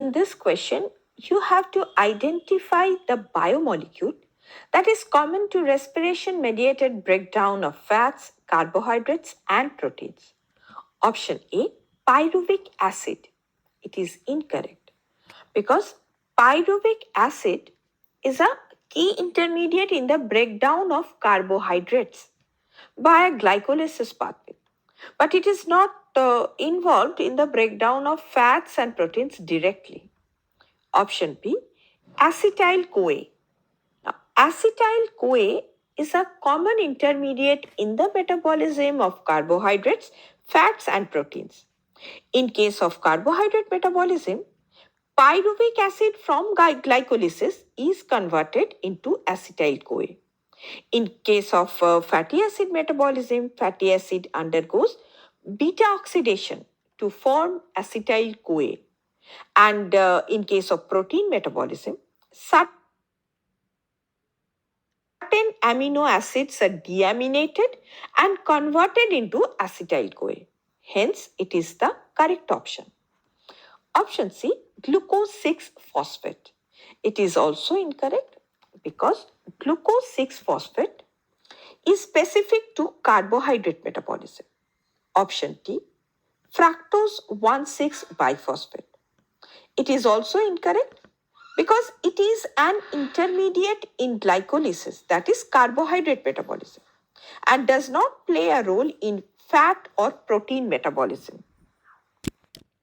in this question, you have to identify the biomolecule that is common to respiration-mediated breakdown of fats, carbohydrates, and proteins. Option A, pyruvic acid. It is incorrect because pyruvic acid is a key intermediate in the breakdown of carbohydrates by a glycolysis pathway, but it is not involved in the breakdown of fats and proteins directly. Option B, acetyl-CoA. Now, acetyl-CoA is a common intermediate in the metabolism of carbohydrates, fats, and proteins. In case of carbohydrate metabolism, pyruvic acid from glycolysis is converted into acetyl-CoA. In case of fatty acid metabolism, fatty acid undergoes beta oxidation to form acetyl-CoA. And in case of protein metabolism, certain amino acids are deaminated and converted into acetyl-CoA. Hence, it is the correct option. Option C, glucose 6-phosphate. It is also incorrect because glucose 6-phosphate is specific to carbohydrate metabolism. Option D, fructose 1,6-biphosphate. It is also incorrect because it is an intermediate in glycolysis, that is carbohydrate metabolism, and does not play a role in fat or protein metabolism.